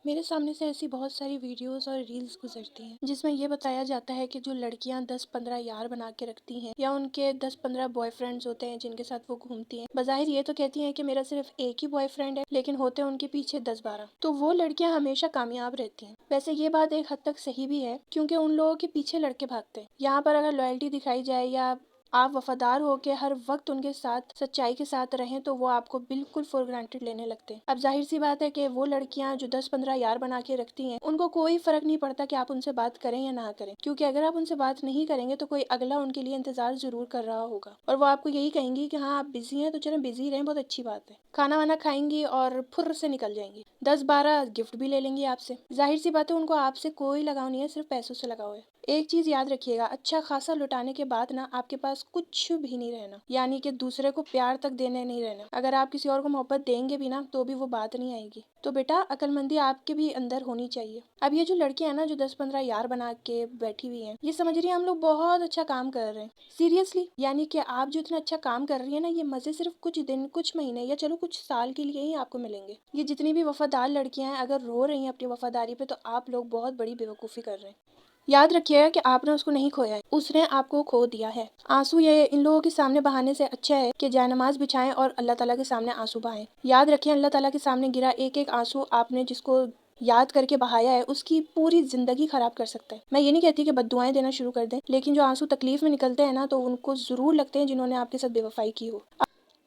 میرے سامنے سے ایسی بہت ساری ویڈیوز اور ریلز گزرتی ہیں جس میں یہ بتایا جاتا ہے کہ جو لڑکیاں 10-15 یار بنا کے رکھتی ہیں یا ان کے 10-15 بوائے فرینڈز ہوتے ہیں جن کے ساتھ وہ گھومتی ہیں، بظاہر یہ تو کہتی ہیں کہ میرا صرف ایک ہی بوائے فرینڈ ہے، لیکن ہوتے ان کے پیچھے 10-12، تو وہ لڑکیاں ہمیشہ کامیاب رہتی ہیں۔ ویسے یہ بات ایک حد تک صحیح بھی ہے کیونکہ ان لوگوں کے پیچھے لڑکے بھاگتے ہیں۔ یہاں پر اگر لائلٹی دکھائی جائے یا آپ وفادار ہو کے ہر وقت ان کے ساتھ سچائی کے ساتھ رہیں تو وہ آپ کو بالکل فور گرانٹیڈ لینے لگتے ہیں۔ اب ظاہر سی بات ہے کہ وہ لڑکیاں جو 10-15 یار بنا کے رکھتی ہیں ان کو کوئی فرق نہیں پڑتا کہ آپ ان سے بات کریں یا نہ کریں، کیونکہ اگر آپ ان سے بات نہیں کریں گے تو کوئی اگلا ان کے لیے انتظار ضرور کر رہا ہوگا اور وہ آپ کو یہی کہیں گی کہ ہاں آپ بزی ہیں تو چلیں بزی رہیں، بہت اچھی بات ہے۔ کھانا وانا کھائیں گی اور پھر سے نکل جائیں گی، 10-12 گفٹ بھی لے لیں گی آپ سے۔ ظاہر سی بات ہے ان کو آپ سے کوئی لگاؤ نہیں ہے، صرف پیسوں سے لگاؤ ہے۔ ایک چیز یاد رکھیے گا، اچھا خاصا لٹانے کے بعد نا آپ کے پاس کچھ بھی نہیں رہنا، یعنی کہ دوسرے کو پیار تک دینے نہیں رہنا۔ اگر آپ کسی اور کو محبت دیں گے بھی نا تو بھی وہ بات نہیں آئے گی۔ تو بیٹا عقل مندی آپ کے بھی اندر ہونی چاہیے۔ اب یہ جو لڑکیاں ہیں نا جو 10-15 یار بنا کے بیٹھی ہوئی ہیں، یہ سمجھ رہی ہیں ہم لوگ بہت اچھا کام کر رہے ہیں، سیریسلی، یعنی کہ آپ جو اتنا اچھا کام کر رہی ہیں نا یہ مزے صرف کچھ دن، کچھ مہینے یا چلو کچھ سال کے لیے ہی آپ کو ملیں گے۔ یہ جتنی بھی وفادار لڑکیاں ہیں اگر رو رہی ہیں اپنی وفاداری پہ تو آپ لوگ بہت بڑی بیوقوفی کر رہے ہیں۔ یاد رکھیے گا کہ آپ نے اس کو نہیں کھویا ہے، اس نے آپ کو کھو دیا ہے۔ آنسو یہ ان لوگوں کے سامنے بہانے سے اچھا ہے کہ جائے نماز بچھائیں اور اللہ تعالیٰ کے سامنے آنسو بہائیں۔ یاد رکھیں اللہ تعالیٰ کے سامنے گرا ایک ایک آنسو آپ نے جس کو یاد کر کے بہایا ہے اس کی پوری زندگی خراب کر سکتا ہے۔ میں یہ نہیں کہتی کہ بد دعائیں دینا شروع کر دیں، لیکن جو آنسو تکلیف میں نکلتے ہیں نا تو ان کو ضرور لگتے ہیں جنہوں نے آپ کے ساتھ بے وفائی کی ہو۔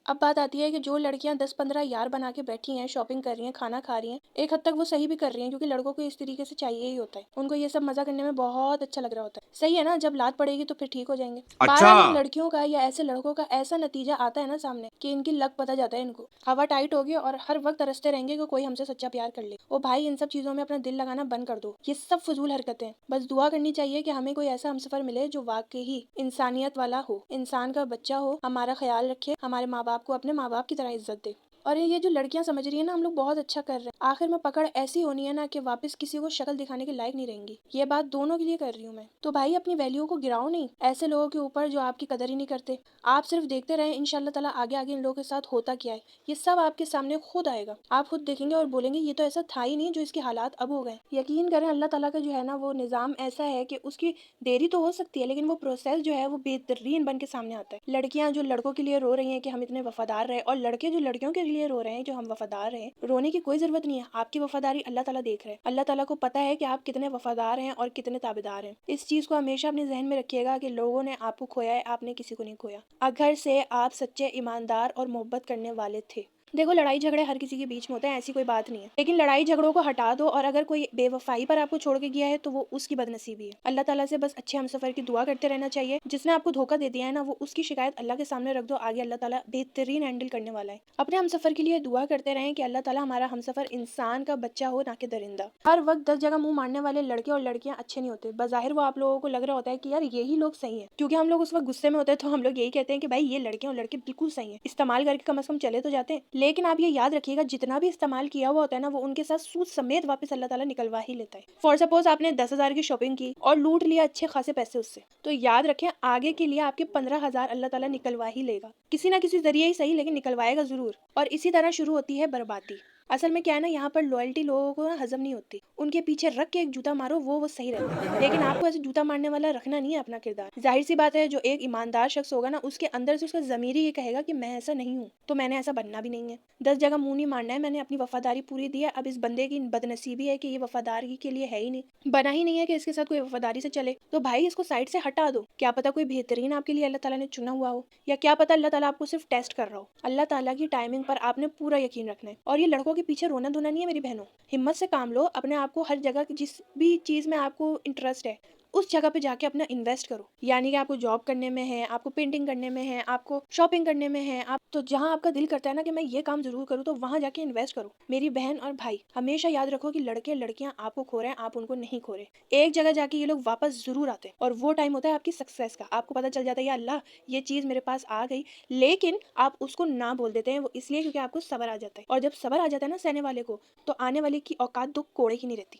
اب بات آتی ہے کہ جو لڑکیاں 10-15 یار بنا کے بیٹھی ہیں، شاپنگ کر رہی ہیں، کھانا کھا رہی ہیں، ایک حد تک وہ صحیح بھی کر رہی ہیں کیونکہ لڑکوں کو اس طریقے سے چاہیے ہی ہوتا ہے، ان کو یہ سب مزہ کرنے میں بہت اچھا لگ رہا ہوتا ہے۔ صحیح ہے نا، جب لات پڑے گی تو پھر ٹھیک ہو جائیں گے۔ بہرحال ان لڑکیوں کا یا ایسے لڑکوں کا ایسا نتیجہ آتا ہے نا سامنے کہ ان کی لک پتہ جاتا ہے، ان کو ہوا ٹائٹ ہوگی اور ہر وقت ترستے رہیں گے کہ کوئی ہم سے سچا پیار کر لے۔ او بھائی ان سب چیزوں میں اپنا دل لگانا بند کر دو، یہ سب فضول حرکتیں ہیں۔ بس دعا کرنی چاہیے کہ ہمیں کوئی ایسا ہمسفر ملے جو واقعی انسانیت والا ہو، انسان کا بچہ ہو، ہمارا خیال رکھے، ہمارے ماں باپ کو اپنے ماں باپ کی طرح عزت دے۔ اور یہ جو لڑکیاں سمجھ رہی ہیں نا ہم لوگ بہت اچھا کر رہے ہیں، آخر میں پکڑ ایسی ہونی ہے نا کہ واپس کسی کو شکل دکھانے کے لائق نہیں رہیں گی۔ یہ بات دونوں کے لیے کر رہی ہوں میں۔ تو بھائی اپنی ویلیو کو گراؤ نہیں ایسے لوگوں کے اوپر جو آپ کی قدر ہی نہیں کرتے۔ آپ صرف دیکھتے رہیں، انشاءاللہ تعالیٰ آگے آگے ان لوگوں کے ساتھ ہوتا کیا ہے یہ سب آپ کے سامنے خود آئے گا، آپ خود دیکھیں گے اور بولیں گے یہ تو ایسا تھا ہی نہیں جو اس کے حالات اب ہو گئے۔ یقین کریں اللہ تعالیٰ کا جو ہے نا وہ نظام ایسا ہے کہ اس کی دیری تو ہو سکتی ہے لیکن وہ پروسیس جو ہے وہ بہترین بن کے سامنے آتا ہے۔ لڑکیاں جو لڑکوں کے لیے رو رہی ہیں کہ ہم اتنے وفادار رہے، اور لڑکے جو لڑکیوں کے لیے رو رہے ہیں جو ہم وفادار رہیں، رونے کی کوئی ضرورت نہیں ہے۔ آپ کی وفاداری اللہ تعالیٰ دیکھ رہے ہیں، اللہ تعالیٰ کو پتہ ہے کہ آپ کتنے وفادار ہیں اور کتنے تابعدار ہیں۔ اس چیز کو ہمیشہ اپنے ذہن میں رکھیے گا کہ لوگوں نے آپ کو کھویا ہے، آپ نے کسی کو نہیں کھویا۔ اگر سے آپ سچے، ایماندار اور محبت کرنے والے تھے۔ دیکھو لڑائی جھگڑے ہر کسی کے بیچ میں ہوتے ہیں، ایسی کوئی بات نہیں ہے، لیکن لڑائی جھگڑوں کو ہٹا دو اور اگر کوئی بے وفائی پر آپ کو چھوڑ کے گیا ہے تو وہ اس کی بدنصیبی ہے۔ اللہ تعالیٰ سے بس اچھے ہمسفر کی دعا کرتے رہنا چاہیے، جس نے آپ کو دھوکہ دے دیا ہے نا وہ اس کی شکایت اللہ کے سامنے رکھ دو، آگے اللہ تعالیٰ بہترین ہینڈل کرنے والا ہے۔ اپنے ہمسفر کے لیے دعا کرتے رہیں کہ اللہ تعالیٰ ہمارا ہمسفر انسان کا بچہ ہو نہ کہ درندہ۔ ہر وقت 10 جگہ منہ مارنے والے لڑکے اور لڑکیاں اچھے نہیں ہوتے، بظاہر وہ آپ لوگوں کو لگ رہا ہوتا ہے کہ یار یہی لوگ صحیح ہیں، کیونکہ ہم لوگ اس وقت غصے میں ہوتے ہیں تو ہم لوگ یہی کہتے ہیں کہ بھائی یہ لڑکے اور لڑکے بالکل صحیح ہیں، استعمال کر کے کم از کم چلے تو جاتے ہیں۔ لیکن آپ یہ یاد رکھیے گا جتنا بھی استعمال کیا ہوا ہوتا ہے نا وہ ان کے ساتھ سود سمیت واپس اللہ تعالیٰ نکلوا ہی لیتا ہے۔ فار سپوز آپ نے 10,000 کی شاپنگ کی اور لوٹ لیا اچھے خاصے پیسے اس سے، تو یاد رکھیں آگے کے لیے آپ کے 15,000 اللہ تعالیٰ نکلوا ہی لے گا، کسی نہ کسی ذریعے ہی صحیح لیکن نکلوائے گا ضرور۔ اور اسی طرح شروع ہوتی ہے بربادی۔ اصل میں کیا ہے نا یہاں پر لوئلٹی لوگوں کو ہضم نہیں ہوتی، ان کے پیچھے رکھ کے ایک جوتا مارو وہ صحیح رہتا ہے، لیکن آپ کو ایسے جوتا مارنے والا رکھنا نہیں ہے اپنا کردار۔ ظاہر سی بات ہے جو ایک ایماندار شخص ہوگا نا اس کے اندر سے اس کا ضمیر ہی یہ کہے گا کہ میں ایسا نہیں ہوں تو میں نے ایسا بننا بھی نہیں ہے، 10 جگہ منہ نہیں مارنا ہے، میں نے اپنی وفاداری پوری دی ہے۔ اب اس بندے کی بدنصیبی ہے کہ یہ وفاداری کے لیے ہے ہی نہیں، بنا ہی نہیں ہے کہ اس کے ساتھ کوئی وفاداری سے چلے، تو بھائی اس کو سائڈ سے ہٹا دو، کیا پتا کوئی بہترین آپ کے لیے اللہ تعالیٰ نے چنا ہوا ہو، یا کیا پتا اللہ تعالیٰ آپ کو صرف ٹیسٹ کر رہا ہو۔ اللہ تعالیٰ کی ٹائمنگ پر آپ نے پورا یقین رکھنا ہے، اور یہ لڑکوں کے پیچھے رونا دھونا نہیں ہے میری بہنوں، ہمت سے کام لو، اپنے آپ کو ہر جگہ جس بھی چیز میں آپ کو انٹرسٹ ہے اس جگہ پہ جا کے اپنا انویسٹ کرو، یعنی کہ آپ کو جاب کرنے میں ہے، آپ کو پینٹنگ کرنے میں ہے، آپ کو شاپنگ کرنے میں ہے، آپ تو جہاں آپ کا دل کرتا ہے نا کہ میں یہ کام ضرور کروں تو وہاں جا کے انویسٹ کرو۔ میری بہن اور بھائی ہمیشہ یاد رکھو کہ لڑکے لڑکیاں آپ کو کھو رہے ہیں، آپ ان کو نہیں کھو رہے، ایک جگہ جا کے یہ لوگ واپس ضرور آتے ہیں اور وہ ٹائم ہوتا ہے آپ کی سکسیس کا، آپ کو پتہ چل جاتا ہے یا اللہ یہ چیز میرے پاس آ گئی، لیکن آپ اس کو نہ بول دیتے ہیں، وہ اس لیے کیونکہ آپ کو صبر آ جاتا ہے، اور جب صبر آ جاتا ہے نا سہنے والے کو تو آنے والے کی اوقات دو کوڑے کی نہیں رہتی۔